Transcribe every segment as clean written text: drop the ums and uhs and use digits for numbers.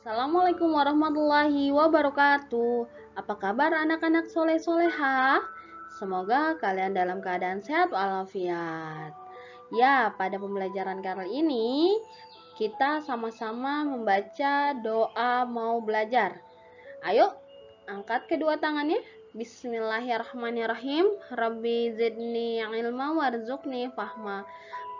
Assalamualaikum warahmatullahi wabarakatuh. Apa kabar anak-anak soleh-soleha? Semoga kalian dalam keadaan sehat walafiat. Ya, pada pembelajaran kali ini kita sama-sama membaca doa mau belajar. Ayo, angkat kedua tangannya. Bismillahirrahmanirrahim. Rabbi zidni ilma warzuqni fahma.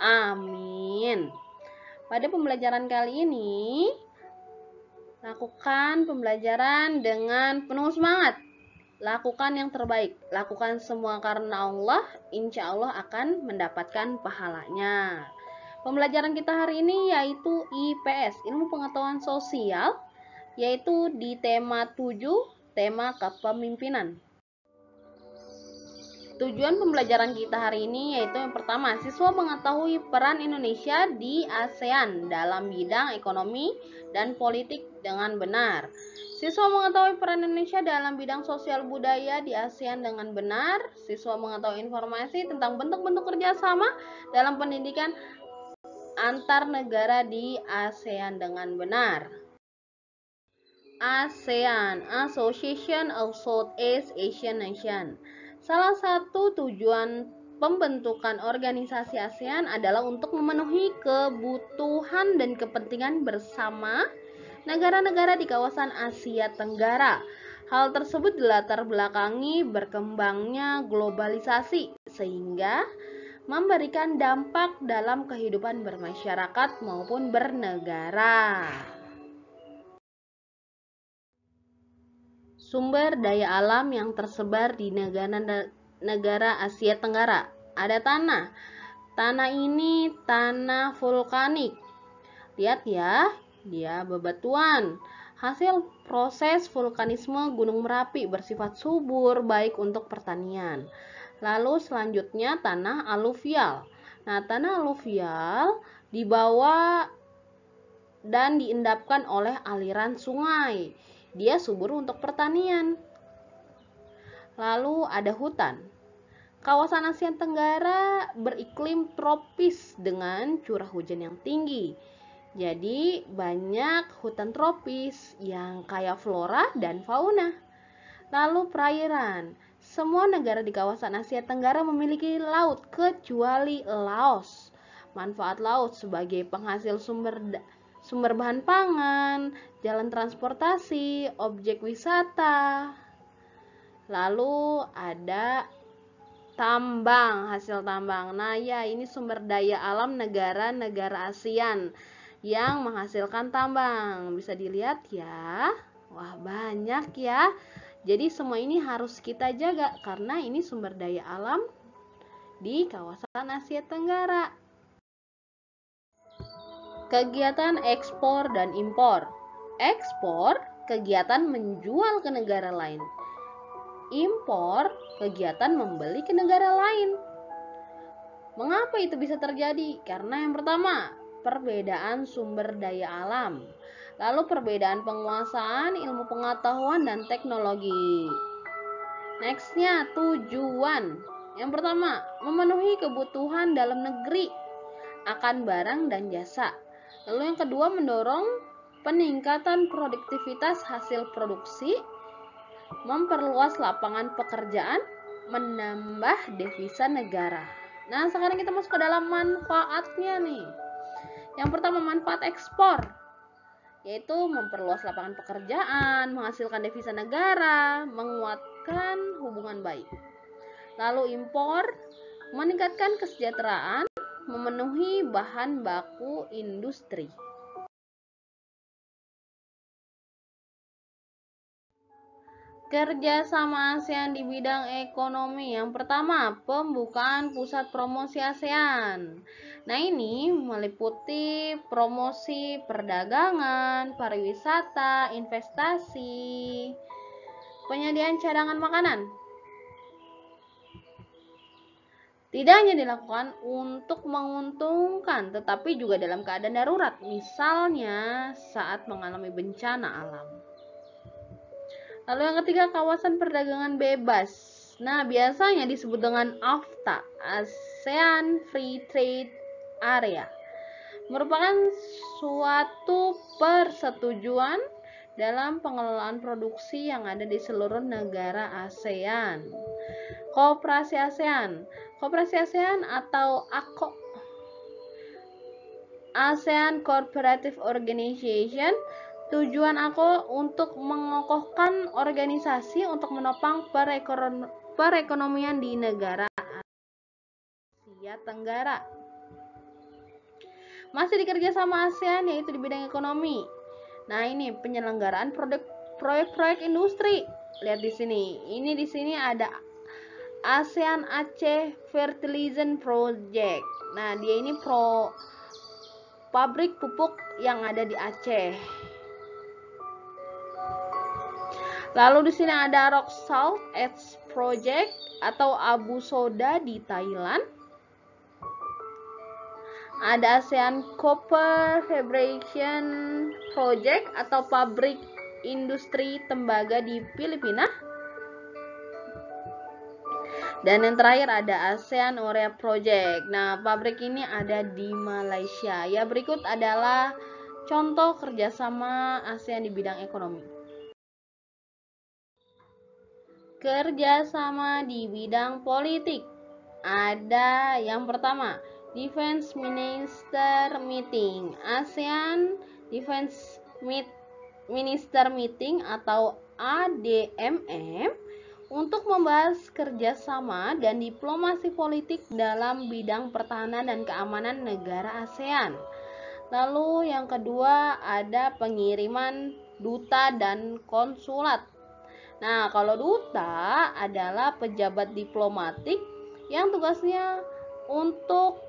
Amin. Pada pembelajaran kali ini, lakukan pembelajaran dengan penuh semangat. Lakukan yang terbaik. Lakukan semua karena Allah. Insya Allah akan mendapatkan pahalanya. Pembelajaran kita hari ini yaitu IPS, Ilmu Pengetahuan Sosial, yaitu di tema 7, tema kepemimpinan. Tujuan pembelajaran kita hari ini yaitu yang pertama, siswa mengetahui peran Indonesia di ASEAN dalam bidang ekonomi dan politik dengan benar. Siswa mengetahui peran Indonesia dalam bidang sosial budaya di ASEAN dengan benar. Siswa mengetahui informasi tentang bentuk-bentuk kerjasama dalam pendidikan antar negara di ASEAN dengan benar. ASEAN, Association of Southeast Asian Nations. Salah satu tujuan pembentukan organisasi ASEAN adalah untuk memenuhi kebutuhan dan kepentingan bersama negara-negara di kawasan Asia Tenggara. Hal tersebut dilatar belakangi berkembangnya globalisasi sehingga memberikan dampak dalam kehidupan bermasyarakat maupun bernegara. Sumber daya alam yang tersebar di negara Asia Tenggara. Ada tanah. Tanah ini tanah vulkanik. Lihat ya, dia bebatuan. Hasil proses vulkanisme Gunung Merapi bersifat subur baik untuk pertanian. Lalu selanjutnya tanah aluvial. Nah, tanah aluvial dibawa dan diendapkan oleh aliran sungai. Dia subur untuk pertanian. Lalu ada hutan. Kawasan Asia Tenggara beriklim tropis dengan curah hujan yang tinggi. Jadi banyak hutan tropis yang kaya flora dan fauna. Lalu perairan. Semua negara di kawasan Asia Tenggara memiliki laut kecuali Laos. Manfaat laut sebagai penghasil sumber bahan pangan, jalan transportasi, objek wisata. Lalu ada tambang, hasil tambang. Nah ya, ini sumber daya alam negara-negara ASEAN yang menghasilkan tambang. Bisa dilihat ya. Wah, banyak ya. Jadi semua ini harus kita jaga karena ini sumber daya alam di kawasan Asia Tenggara. Kegiatan ekspor dan impor. Ekspor, kegiatan menjual ke negara lain. Impor, kegiatan membeli ke negara lain. Mengapa itu bisa terjadi? Karena yang pertama, perbedaan sumber daya alam. Lalu perbedaan penguasaan ilmu pengetahuan dan teknologi. Nextnya, tujuan. Yang pertama, memenuhi kebutuhan dalam negeri akan barang dan jasa. Lalu yang kedua, mendorong peningkatan produktivitas hasil produksi, memperluas lapangan pekerjaan, menambah devisa negara. Nah, sekarang kita masuk ke dalam manfaatnya nih. Yang pertama, manfaat ekspor, yaitu memperluas lapangan pekerjaan, menghasilkan devisa negara, menguatkan hubungan baik. Lalu impor, meningkatkan kesejahteraan, memenuhi bahan baku industri. Kerjasama ASEAN di bidang ekonomi. Yang pertama, pembukaan pusat promosi ASEAN. Nah, ini meliputi promosi perdagangan, pariwisata, investasi, penyediaan cadangan makanan. Tidak hanya dilakukan untuk menguntungkan, tetapi juga dalam keadaan darurat, misalnya saat mengalami bencana alam. Lalu yang ketiga, kawasan perdagangan bebas. Nah, biasanya disebut dengan AFTA, ASEAN Free Trade Area. Merupakan suatu persetujuan dalam pengelolaan produksi yang ada di seluruh negara ASEAN. Koperasi ASEAN. Koperasi ASEAN atau ASEAN Cooperative Organization. Tujuan AKO untuk mengokohkan organisasi untuk menopang perekonomian di negara Asia Tenggara. Masih dikerja sama ASEAN, yaitu di bidang ekonomi. Nah, ini penyelenggaraan proyek-proyek industri. Lihat di sini. Ini di sini ada ASEAN Aceh Fertilizer Project. Nah, dia ini pabrik pupuk yang ada di Aceh. Lalu di sini ada Rock Salt Edge Project atau Abu Soda di Thailand. Ada ASEAN Copper Fabrication Project atau pabrik industri tembaga di Filipina. Dan yang terakhir ada ASEAN Urea Project. Nah, pabrik ini ada di Malaysia. Ya, berikut adalah contoh kerjasama ASEAN di bidang ekonomi. Kerjasama di bidang politik. Ada yang pertama, Defense Minister Meeting. ASEAN Defense Minister Meeting atau ADMM untuk membahas kerjasama dan diplomasi politik dalam bidang pertahanan dan keamanan negara ASEAN. Lalu yang kedua ada pengiriman duta dan konsulat. Nah, kalau duta adalah pejabat diplomatik yang tugasnya untuk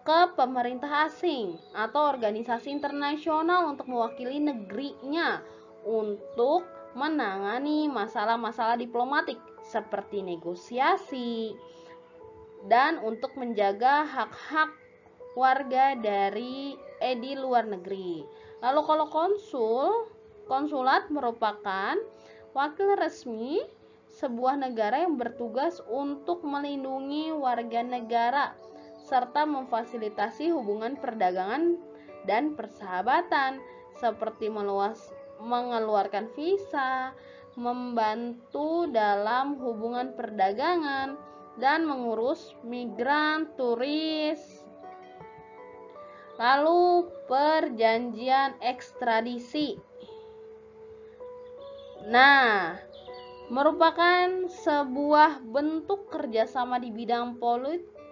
ke pemerintah asing atau organisasi internasional untuk mewakili negerinya untuk menangani masalah-masalah diplomatik seperti negosiasi dan untuk menjaga hak-hak warga di luar negeri. Lalu kalau konsulat merupakan wakil resmi sebuah negara yang bertugas untuk melindungi warga negara serta memfasilitasi hubungan perdagangan dan persahabatan seperti mengeluarkan visa, membantu dalam hubungan perdagangan, dan mengurus migran, turis. Lalu perjanjian ekstradisi. Nah, merupakan sebuah bentuk kerjasama di bidang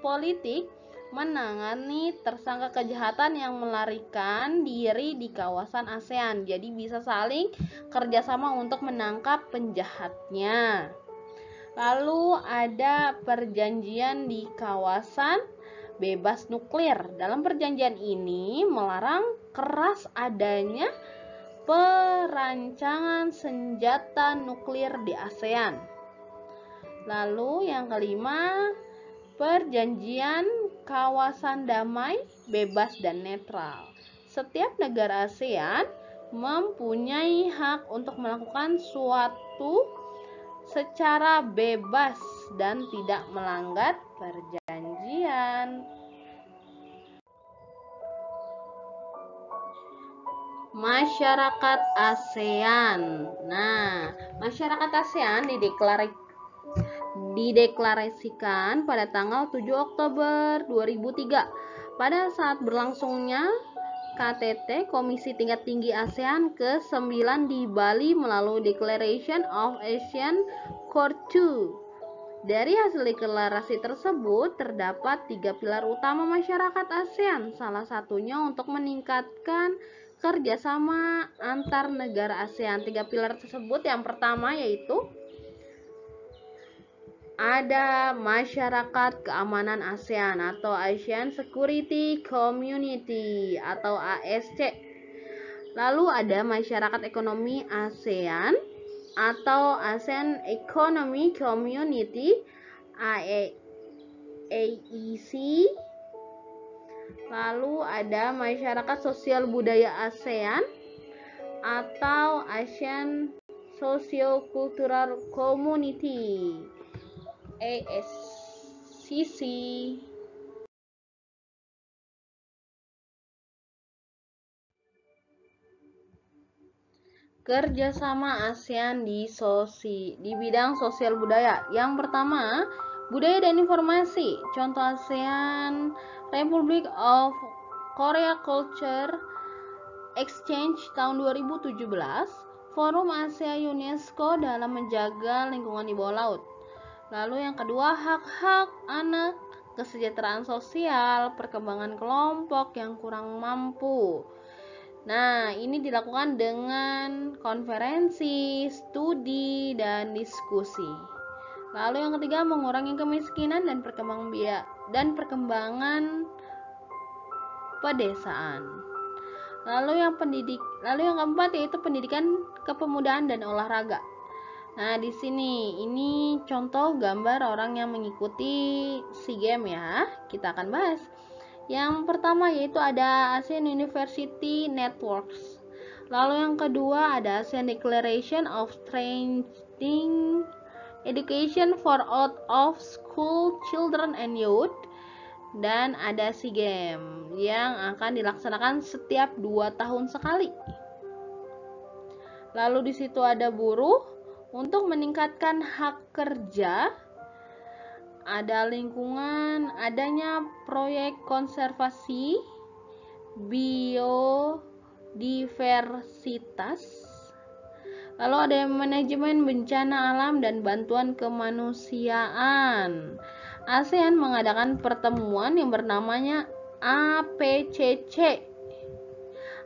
politik menangani tersangka kejahatan yang melarikan diri di kawasan ASEAN. Jadi bisa saling kerjasama untuk menangkap penjahatnya. Lalu ada perjanjian di kawasan bebas nuklir. Dalam perjanjian ini melarang keras adanya perancangan senjata nuklir di ASEAN. Lalu yang kelima, perjanjian kawasan damai, bebas dan netral. Setiap negara ASEAN mempunyai hak untuk melakukan suatu secara bebas dan tidak melanggar perjanjian. Masyarakat ASEAN. Nah, masyarakat ASEAN dideklarasikan pada tanggal 7 Oktober 2003 pada saat berlangsungnya KTT Komisi Tingkat Tinggi ASEAN ke-9 di Bali melalui Declaration of ASEAN Core 2. Dari hasil deklarasi tersebut terdapat 3 pilar utama masyarakat ASEAN, salah satunya untuk meningkatkan kerjasama antar negara ASEAN. 3 pilar tersebut yang pertama yaitu ada masyarakat keamanan ASEAN atau Asian Security Community atau ASC. Lalu ada masyarakat ekonomi ASEAN atau ASEAN Economic Community AEC. Lalu ada masyarakat sosial budaya ASEAN atau Asian Socio-Cultural Community ASCC. Kerjasama ASEAN di bidang sosial budaya. Yang pertama, budaya dan informasi. Contoh ASEAN Republic of Korea Culture Exchange tahun 2017, Forum Asia UNESCO dalam menjaga lingkungan di bawah laut. Lalu yang kedua, hak-hak anak, kesejahteraan sosial, perkembangan kelompok yang kurang mampu. Nah, ini dilakukan dengan konferensi, studi, dan diskusi. Lalu yang ketiga, mengurangi kemiskinan dan perkembangan pedesaan. Lalu yang keempat yaitu pendidikan kepemudaan dan olahraga. Nah, di sini ini contoh gambar orang yang mengikuti SEA Games ya. Kita akan bahas. Yang pertama yaitu ada ASEAN University Networks. Lalu yang kedua ada ASEAN Declaration of Strengthening Education for Out of School Children and Youth. Dan ada SEA Games yang akan dilaksanakan setiap 2 tahun sekali. Lalu di situ ada buruh untuk meningkatkan hak kerja. Ada lingkungan, adanya proyek konservasi biodiversitas. Lalu ada manajemen bencana alam dan bantuan kemanusiaan. ASEAN mengadakan pertemuan yang bernamanya APCC,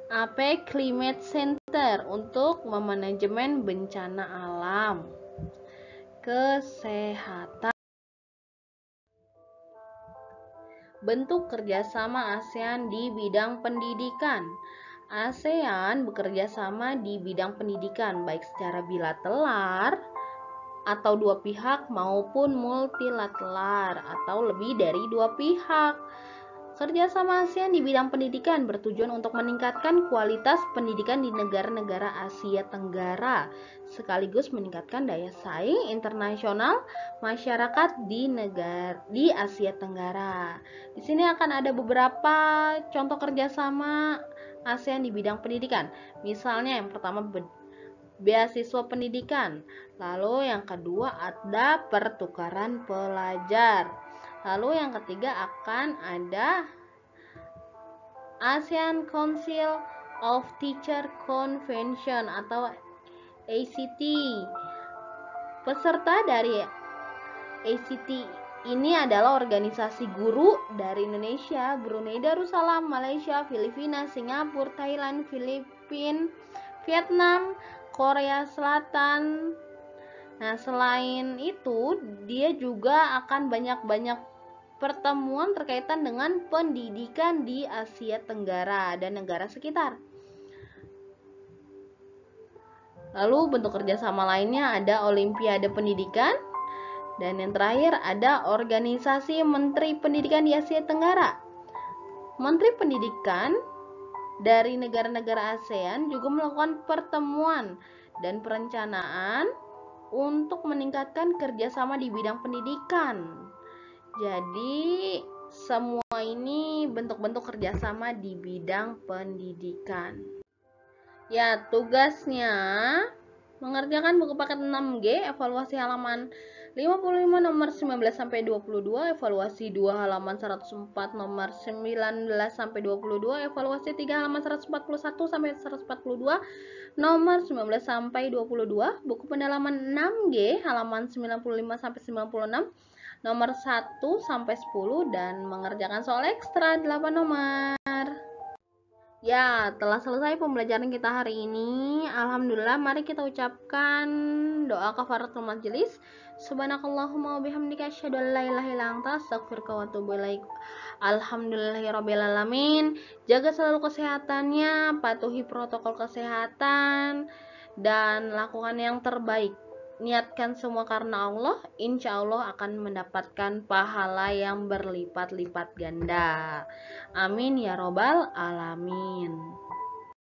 AP Climate Center, untuk memanajemen bencana alam. Kesehatan. Bentuk kerjasama ASEAN di bidang pendidikan. ASEAN bekerja sama di bidang pendidikan, baik secara bilateral atau dua pihak maupun multilateral atau lebih dari dua pihak. Kerjasama ASEAN di bidang pendidikan bertujuan untuk meningkatkan kualitas pendidikan di negara-negara Asia Tenggara, sekaligus meningkatkan daya saing internasional masyarakat di Asia Tenggara. Di sini akan ada beberapa contoh kerjasama ASEAN di bidang pendidikan. Misalnya yang pertama beasiswa pendidikan, lalu yang kedua ada pertukaran pelajar. Lalu yang ketiga akan ada ASEAN Council of Teacher Convention atau ACT. Peserta dari ACT ini adalah organisasi guru dari Indonesia, Brunei Darussalam, Malaysia, Filipina, Singapura, Thailand, Filipina, Vietnam, Korea Selatan. Nah, selain itu, dia juga akan banyak pertemuan terkaitan dengan pendidikan di Asia Tenggara dan negara sekitar. Lalu bentuk kerjasama lainnya ada Olimpiade Pendidikan, dan yang terakhir ada Organisasi Menteri Pendidikan di Asia Tenggara. Menteri Pendidikan dari negara-negara ASEAN juga melakukan pertemuan dan perencanaan untuk meningkatkan kerjasama di bidang pendidikan. Jadi semua ini bentuk-bentuk kerjasama di bidang pendidikan. Ya, tugasnya mengerjakan buku paket 6G, evaluasi halaman 55 nomor 19 sampai 22, evaluasi 2 halaman 104 nomor 19 sampai 22, evaluasi 3 halaman 141 sampai 142 nomor 19 sampai 22, buku pendalaman 6G halaman 95 sampai 96 nomor 1 sampai 10, dan mengerjakan soal ekstra 8 nomor. Ya, telah selesai pembelajaran kita hari ini. Alhamdulillah, mari kita ucapkan doa kafaratul majelis. Subhanakallahumma wa bihamdika asyhadu an la ilaha illa anta astaghfiruka wa atubu ilaik. Alhamdulillahirabbil alamin. Jaga selalu kesehatannya, patuhi protokol kesehatan, dan lakukan yang terbaik. Niatkan semua karena Allah, insya Allah akan mendapatkan pahala yang berlipat-lipat ganda. Amin ya robbal alamin.